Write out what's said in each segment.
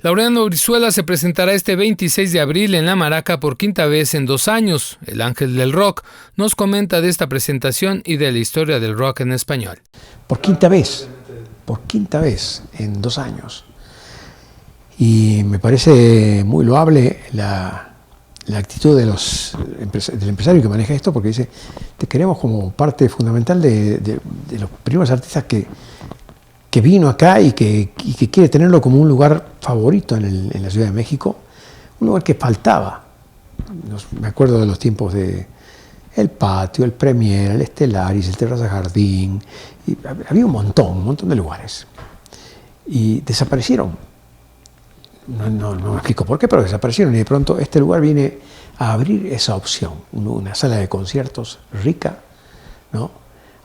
Laureano Brizuela se presentará este 26 de abril en La Maraca por quinta vez en 2 años. El ángel del rock nos comenta de esta presentación y de la historia del rock en español. Por quinta vez en 2 años. Y me parece muy loable la actitud del empresario que maneja esto, porque dice, te queremos como parte fundamental de los primeros artistas que vino acá y que quiere tenerlo como un lugar favorito en la Ciudad de México, un lugar que faltaba. Me acuerdo de los tiempos de el Patio, el Premier, el Estelaris, el Terraza Jardín, y había un montón de lugares. Y desaparecieron. No me explico por qué, pero desaparecieron, y de pronto este lugar viene a abrir esa opción, una sala de conciertos rica, ¿no?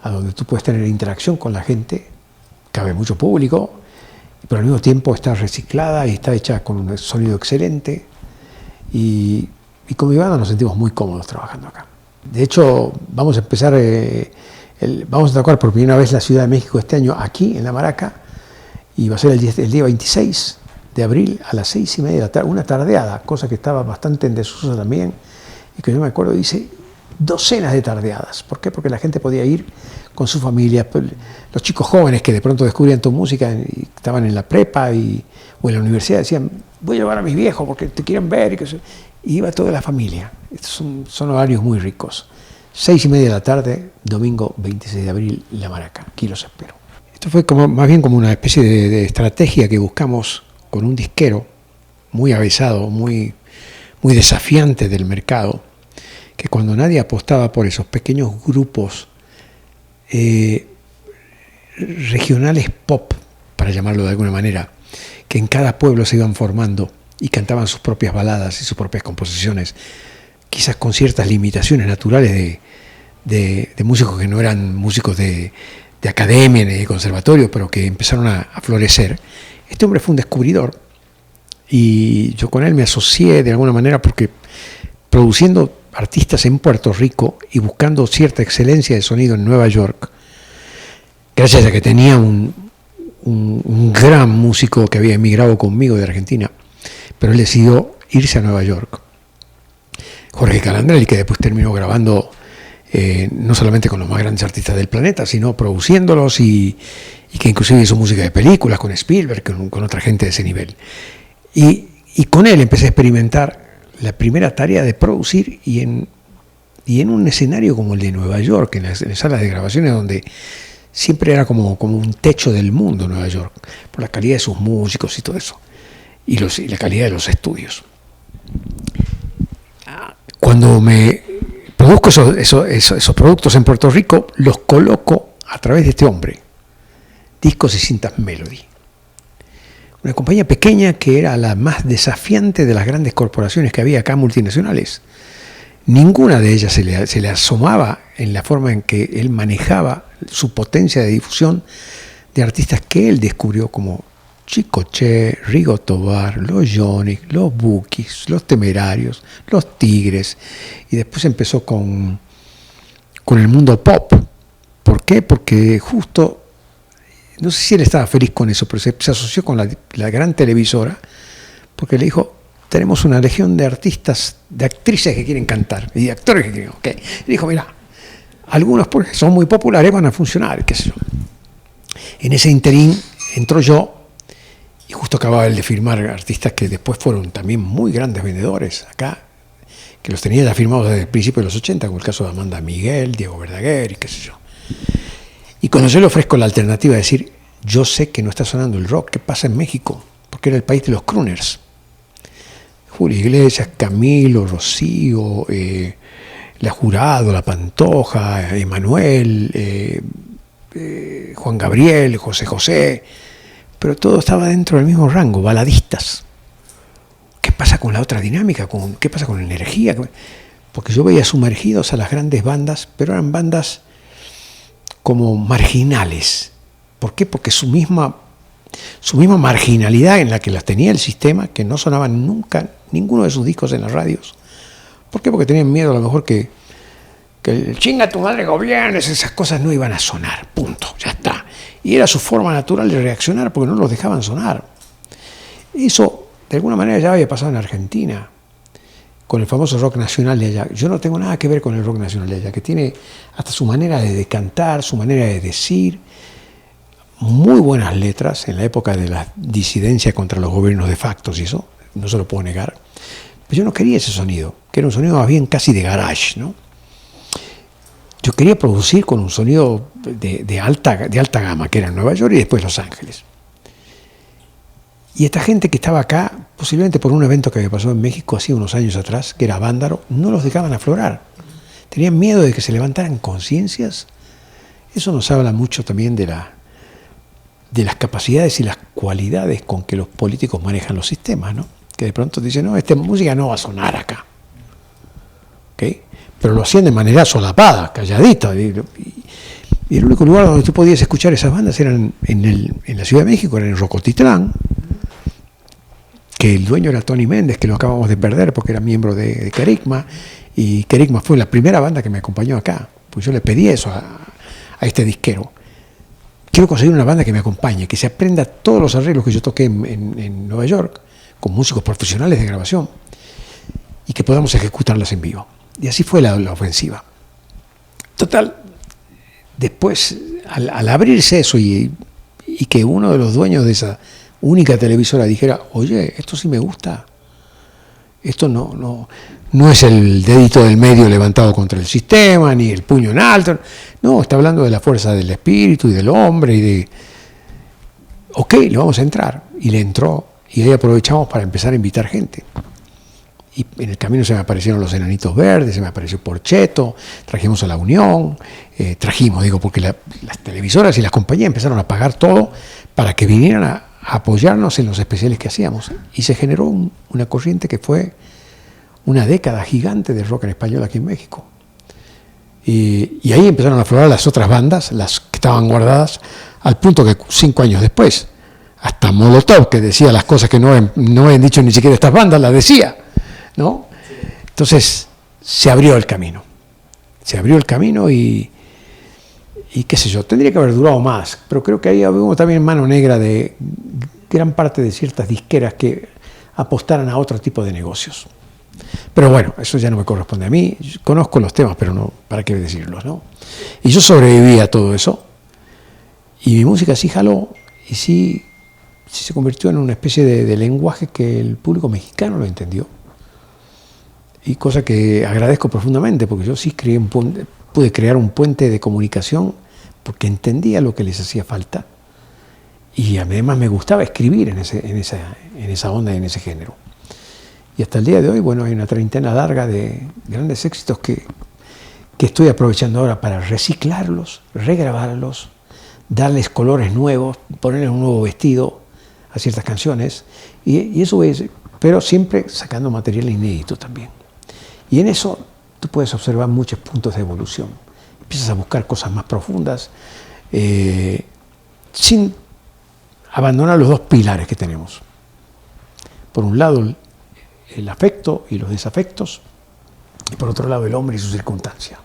A donde tú puedes tener interacción con la gente. Cabe mucho público, pero al mismo tiempo está reciclada y está hecha con un sonido excelente. Y con mi banda nos sentimos muy cómodos trabajando acá. De hecho, vamos a empezar, vamos a tocar por primera vez la Ciudad de México este año aquí en La Maraca, y va a ser el día 26 de abril a las 6:30 de la tarde, una tardeada, cosa que estaba bastante en desuso también, y que yo me acuerdo, hice docenas de tardeadas. ¿Por qué? Porque la gente podía ir con su familia, los chicos jóvenes que de pronto descubrían tu música y estaban en la prepa o en la universidad, decían, voy a llevar a mis viejos porque te quieren ver, y iba toda la familia. Estos son horarios muy ricos. 6:30 de la tarde, domingo 26 de abril, La Maraca. Aquí los espero. Esto fue más bien como una especie de estrategia que buscamos con un disquero muy avesado, muy desafiante del mercado, que cuando nadie apostaba por esos pequeños grupos regionales pop, para llamarlo de alguna manera, que en cada pueblo se iban formando y cantaban sus propias baladas y sus propias composiciones, quizás con ciertas limitaciones naturales de músicos que no eran músicos de academia ni de conservatorio, pero que empezaron a florecer. Este hombre fue un descubridor, y yo con él me asocié de alguna manera, porque produciendo artistas en Puerto Rico y buscando cierta excelencia de sonido en Nueva York, gracias a que tenía un gran músico que había emigrado conmigo de Argentina, pero él decidió irse a Nueva York, Jorge Calandrelli, que después terminó grabando no solamente con los más grandes artistas del planeta, sino produciéndolos, y que inclusive hizo música de películas con Spielberg, con otra gente de ese nivel. Y con él empecé a experimentar la primera tarea de producir, y en un escenario como el de Nueva York, en las salas de grabaciones, donde siempre era como un techo del mundo Nueva York, por la calidad de sus músicos y todo eso, y la calidad de los estudios. Cuando me produzco esos productos en Puerto Rico, los coloco a través de este hombre, Discos y Cintas Melody, una compañía pequeña que era la más desafiante de las grandes corporaciones que había acá, multinacionales. Ninguna de ellas se le asomaba en la forma en que él manejaba su potencia de difusión de artistas que él descubrió, como Chicoche, Rigo Tobar, los Yonix, los Bukis, los Temerarios, los Tigres, y después empezó con el mundo pop. ¿Por qué? Porque justo, no sé si él estaba feliz con eso, pero se asoció con la gran televisora, porque le dijo, tenemos una legión de artistas, de actrices que quieren cantar, y de actores que quieren, okay. Y dijo, mira, algunos porque son muy populares van a funcionar, qué sé yo. En ese interín entró yo, y justo acababa él de firmar artistas que después fueron también muy grandes vendedores acá, que los tenía ya firmados desde el principio de los 80, como el caso de Amanda Miguel, Diego Verdaguer y qué sé yo. Y cuando yo le ofrezco la alternativa de decir, yo sé que no está sonando el rock, ¿qué pasa en México? Porque era el país de los crooners. Julio Iglesias, Camilo, Rocío, La Jurado, La Pantoja, Emanuel, Juan Gabriel, José José, pero todo estaba dentro del mismo rango, baladistas. ¿Qué pasa con la otra dinámica? ¿Qué pasa con la energía? Porque yo veía sumergidos a las grandes bandas, pero eran bandas como marginales. ¿Por qué? Porque su misma marginalidad en la que las tenía el sistema, que no sonaban nunca ninguno de sus discos en las radios. ¿Por qué? Porque tenían miedo a lo mejor que el chinga tu madre gobiernes, esas cosas no iban a sonar, punto, ya está. Y era su forma natural de reaccionar porque no los dejaban sonar. Eso de alguna manera ya había pasado en Argentina, con el famoso rock nacional de allá. Yo no tengo nada que ver con el rock nacional de allá, que tiene hasta su manera de cantar, su manera de decir, muy buenas letras en la época de la disidencia contra los gobiernos de facto, y eso no se lo puedo negar. Pero yo no quería ese sonido, que era un sonido más bien casi de garage, ¿no? Yo quería producir con un sonido de alta gama, que era en Nueva York y después Los Ángeles. Y esta gente que estaba acá, posiblemente por un evento que había pasado en México hace unos años atrás, que era Vándaro, no los dejaban aflorar. Tenían miedo de que se levantaran conciencias. Eso nos habla mucho también de las capacidades y las cualidades con que los políticos manejan los sistemas, ¿no? Que de pronto dicen, no, esta música no va a sonar acá. ¿Okay? Pero lo hacían de manera solapada, calladita. Y el único lugar donde tú podías escuchar esas bandas eran en la Ciudad de México, era en Rocotitlán, que el dueño era Tony Méndez, que lo acabamos de perder porque era miembro de Kerigma, y Kerigma fue la primera banda que me acompañó acá, pues yo le pedí eso a este disquero. Quiero conseguir una banda que me acompañe, que se aprenda todos los arreglos que yo toqué en Nueva York, con músicos profesionales de grabación, y que podamos ejecutarlas en vivo. Y así fue la ofensiva. Total, después, al abrirse eso y que uno de los dueños de esa única televisora dijera, oye, esto sí me gusta, esto no es el dedito del medio levantado contra el sistema, ni el puño en alto, no, está hablando de la fuerza del espíritu y del hombre, y de, ok, le vamos a entrar, y le entró, y ahí aprovechamos para empezar a invitar gente. Y en el camino se me aparecieron los Enanitos Verdes, se me apareció Porcheto, trajimos a La Unión, porque las televisoras y las compañías empezaron a pagar todo para que vinieran a apoyarnos en los especiales que hacíamos. Y se generó una corriente que fue una década gigante de rock en español aquí en México. Y ahí empezaron a aflorar las otras bandas, las que estaban guardadas, al punto que 5 años después, hasta Molotov, que decía las cosas que no habían dicho ni siquiera estas bandas, las decía, ¿no? Entonces se abrió el camino. Se abrió el camino y qué sé yo, tendría que haber durado más, pero creo que ahí hubo también mano negra de gran parte de ciertas disqueras que apostaran a otro tipo de negocios. Pero bueno, eso ya no me corresponde a mí. Yo conozco los temas, pero no, ¿para qué decirlos, no? Y yo sobreviví a todo eso. Y mi música sí jaló y sí se convirtió en una especie de lenguaje que el público mexicano lo entendió. Y cosa que agradezco profundamente, porque yo sí pude crear un puente de comunicación porque entendía lo que les hacía falta. Y además me gustaba escribir en esa onda y en ese género. Y hasta el día de hoy, bueno, hay una treintena larga de grandes éxitos que estoy aprovechando ahora para reciclarlos, regrabarlos, darles colores nuevos, ponerles un nuevo vestido a ciertas canciones. Y eso es, pero siempre sacando material inédito también. Y en eso tú puedes observar muchos puntos de evolución. Empiezas a buscar cosas más profundas, sin abandonar los dos pilares que tenemos. Por un lado, el afecto y los desafectos, y por otro lado, el hombre y su circunstancia.